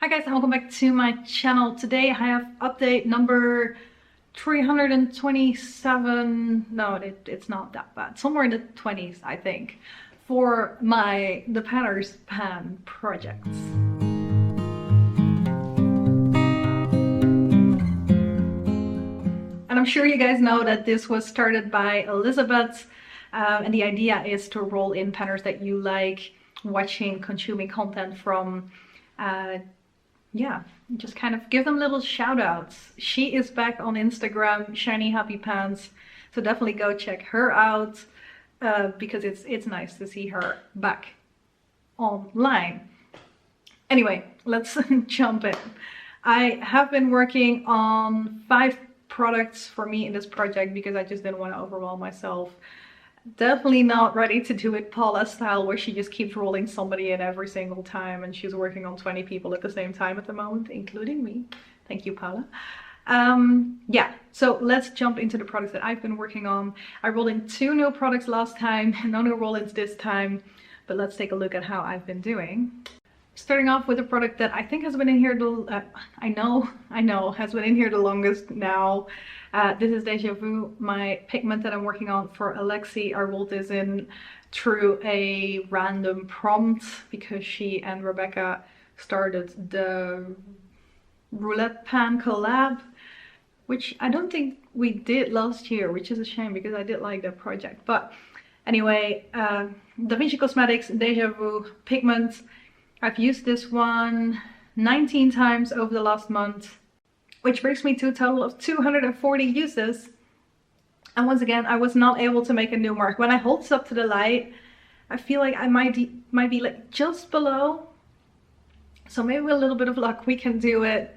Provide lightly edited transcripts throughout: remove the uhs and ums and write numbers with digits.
Hi guys, and welcome back to my channel. Today I have update number 327. No, it's not that bad. Somewhere in the 20s, I think, for my ThePannersPan projects. And I'm sure you guys know that this was started by Elisabeth, and the idea is to roll in panners that you like watching, consuming content from. Yeah, just kind of give them little shout outs. She is back on Instagram, Shiny Happy Pants, so definitely go check her out because it's nice to see her back online. Anyway, let's jump in. I have been working on 5 products for me in this project because I just didn't want to overwhelm myself. Definitely not ready to do it Paula style, where she just keeps rolling somebody in every single time and she's working on 20 people at the same time at the moment, including me. Thank you, Paula. Yeah, so let's jump into the products that I've been working on. I rolled in 2 new products last time, no new roll-ins this time, but let's take a look at how I've been doing. Starting off with a product that I think has been in here I know has been in here the longest now. This is Deja Vu, my pigment that I'm working on for Alexy. I rolled this in through a random prompt because she and Rebeca started the roulette pan collab, which I don't think we did last year, which is a shame because I did like that project. But anyway, Vinci Cosmetics Deja Vu pigment. I've used this one 19 times over the last month, which brings me to a total of 240 uses. And once again, I was not able to make a new mark. When I hold this up to the light, I feel like I might be like just below. So maybe with a little bit of luck, we can do it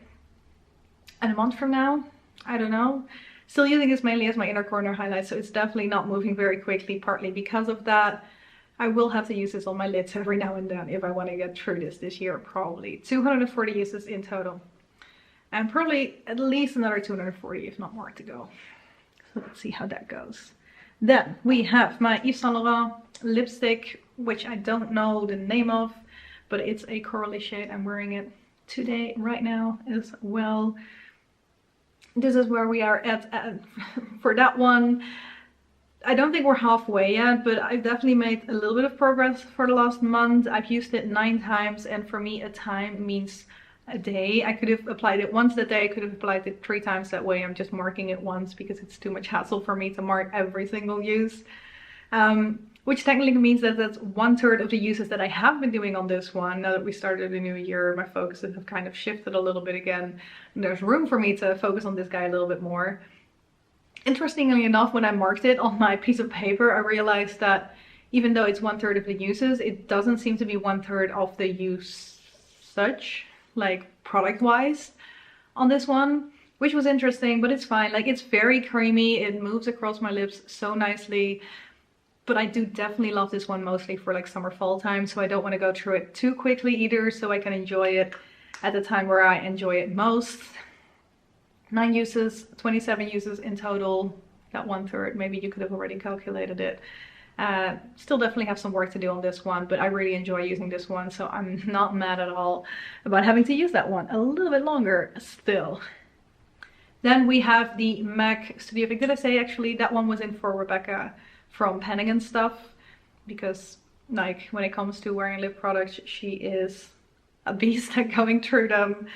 in a month from now. I don't know. Still using this mainly as my inner corner highlight, so it's definitely not moving very quickly, partly because of that. I will have to use this on my lids every now and then if I want to get through this year, probably. 240 uses in total. And probably at least another 240, if not more, to go. So let's see how that goes. Then we have my Yves Saint Laurent lipstick, which I don't know the name of, but it's a corally shade. I'm wearing it today, right now as well. This is where we are at for that one. I don't think we're halfway yet, but I've definitely made a little bit of progress for the last month. I've used it 9 times, and for me a time means a day. I could have applied it once that day, I could have applied it 3 times that way. I'm just marking it once because it's too much hassle for me to mark every single use. Which technically means that that's 1/3 of the uses that I have been doing on this one. Now that we started a new year, my focuses have kind of shifted a little bit again. And there's room for me to focus on this guy a little bit more. Interestingly enough, when I marked it on my piece of paper, I realized that even though it's 1/3 of the uses, it doesn't seem to be 1/3 of the use such, like product wise, on this one, which was interesting, but it's fine. Like, it's very creamy, it moves across my lips so nicely, but I do definitely love this one mostly for like summer fall time, so I don't want to go through it too quickly either, so I can enjoy it at the time where I enjoy it most. 9 uses, 27 uses in total, that 1/3. Maybe you could have already calculated it. Still definitely have some work to do on this one, but I really enjoy using this one, so I'm not mad at all about having to use that one a little bit longer still. Then we have the MAC Studio Fix. Did I say actually that one was in for Rebeca from Panning and stuff, because like when it comes to wearing lip products, she is a beast at going through them.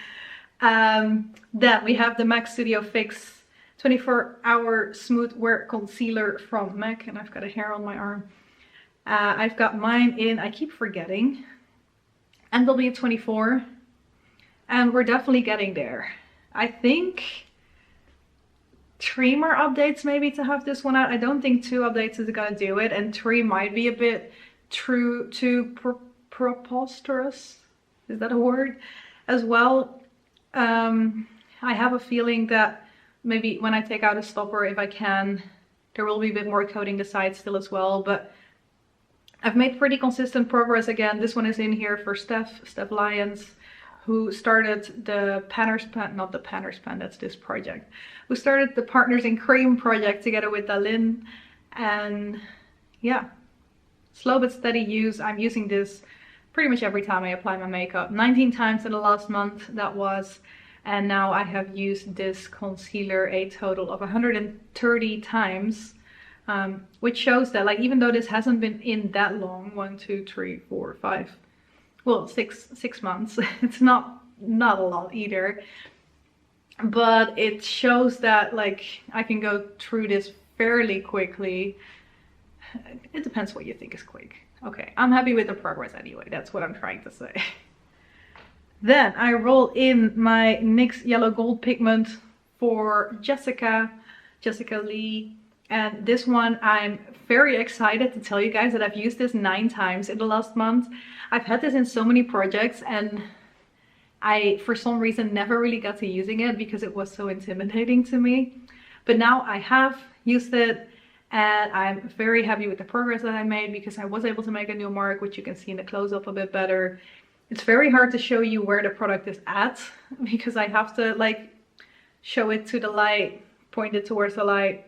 Then we have the MAC Studio Fix 24-hour smooth wear concealer from MAC, and I've got a hair on my arm. I've got mine in, I keep forgetting, NW24, and we're definitely getting there. I think 3 more updates maybe to have this one out. I don't think 2 updates is gonna do it, and 3 might be a bit too preposterous. Is that a word? As well. I have a feeling that maybe when I take out a stopper, if I can, there will be a bit more coating the sides still as well, but I've made pretty consistent progress again. This one is in here for Steph Lyons, who started the PannersPan, not the PannersPan, that's this project, who started the Partners in Cream project together with Dalin. And yeah, slow but steady use. I'm using this pretty much every time I apply my makeup. 19 times in the last month that was. And now I have used this concealer a total of 130 times. Which shows that, like, even though this hasn't been in that long, 1, 2, 3, 4, 5, well, six months, it's not a lot either, but it shows that, like, I can go through this fairly quickly. It depends what you think is quick. Okay, I'm happy with the progress anyway, that's what I'm trying to say. Then I roll in my NYX Yellow Gold Pigment for Jessica Lee. And this one, I'm very excited to tell you guys that I've used this 9 times in the last month. I've had this in so many projects and I, for some reason, never really got to using it because it was so intimidating to me. But now I have used it and I'm very happy with the progress that I made because I was able to make a new mark, which you can see in the close-up a bit better. It's very hard to show you where the product is at because I have to, like, show it to the light, point it towards the light,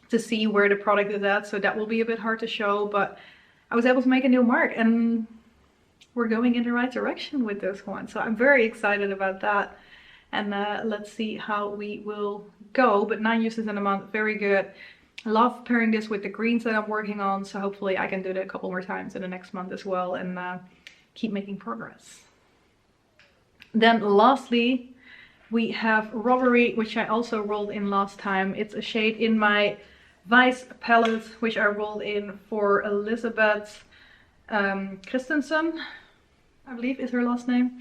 to see where the product is at, so that will be a bit hard to show, but I was able to make a new mark and we're going in the right direction with this one, so I'm very excited about that. And let's see how we will go. But 9 uses in a month, very good. I love pairing this with the greens that I'm working on, so hopefully I can do that a couple more times in the next month as well and keep making progress. Then lastly we have Robbery, which I also rolled in last time. It's a shade in my Vice palette, which I rolled in for Elisabeth Christensen, I believe is her last name.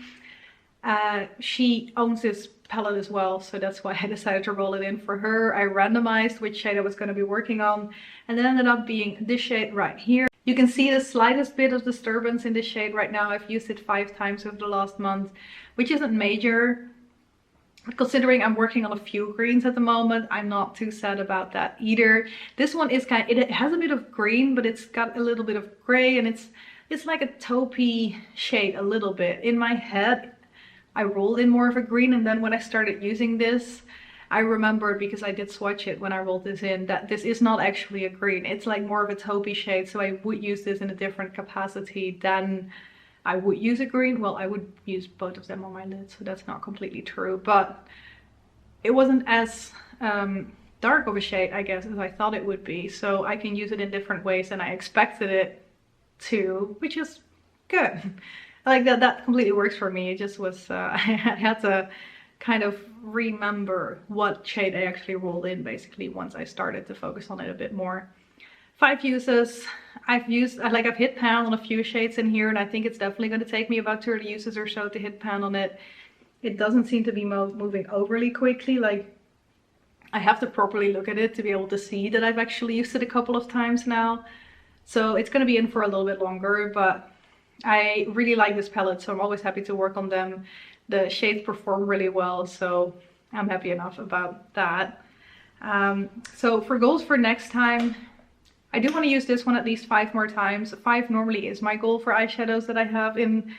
She owns this palette as well, so that's why I decided to roll it in for her. I randomized which shade I was going to be working on, and it ended up being this shade right here. You can see the slightest bit of disturbance in this shade right now. I've used it 5 times over the last month, which isn't major. Considering I'm working on a few greens at the moment, I'm not too sad about that either. This one is it has a bit of green, but it's got a little bit of gray, and it's like a taupey shade a little bit. In my head, I rolled in more of a green, and then when I started using this, I remembered, because I did swatch it when I rolled this in, that this is not actually a green. It's like more of a taupey shade, so I would use this in a different capacity than I would use a green. Well, I would use both of them on my lid, so that's not completely true, but it wasn't as dark of a shade, I guess, as I thought it would be, so I can use it in different ways than I expected it to, which is good. Like that completely works for me. It just was I had to kind of remember what shade I actually rolled in basically once I started to focus on it a bit more. 5 uses. I've hit pan on a few shades in here, and I think it's definitely going to take me about 30 uses or so to hit pan on it. It doesn't seem to be moving overly quickly. Like, I have to properly look at it to be able to see that I've actually used it a couple of times now. So it's going to be in for a little bit longer, but I really like this palette, so I'm always happy to work on them. The shades perform really well, so I'm happy enough about that. So for goals for next time, I do want to use this one at least 5 more times. 5 normally is my goal for eyeshadows that I have in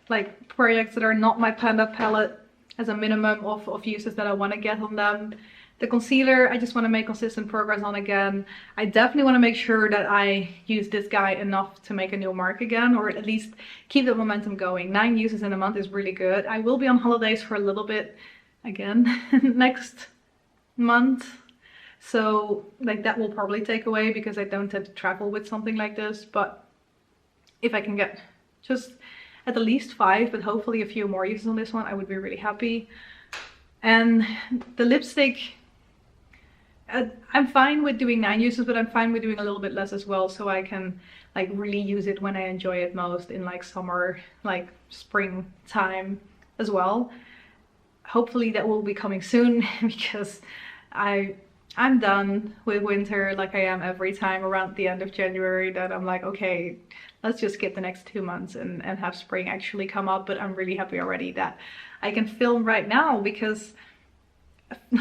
like projects that are not my Panda palette, as a minimum of uses that I want to get on them. The concealer, I just want to make consistent progress on again. I definitely want to make sure that I use this guy enough to make a new mark again, or at least keep the momentum going. 9 uses in a month is really good. I will be on holidays for a little bit again next month. So like that will probably take away because I don't tend to travel with something like this. But if I can get just at the least 5, but hopefully a few more uses on this one, I would be really happy. And the lipstick, I'm fine with doing 9 uses, but I'm fine with doing a little bit less as well, so I can like really use it when I enjoy it most, in like summer, like springtime as well. Hopefully that will be coming soon because I'm done with winter, like I am every time around the end of January, that I'm like, okay, let's just skip the next 2 months and have spring actually come up. But I'm really happy already that I can film right now, because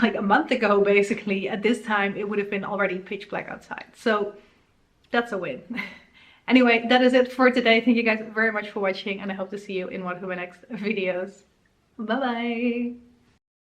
like a month ago, basically at this time, it would have been already pitch black outside. So that's a win. Anyway, that is it for today. Thank you guys very much for watching, and I hope to see you in one of my next videos. Bye bye.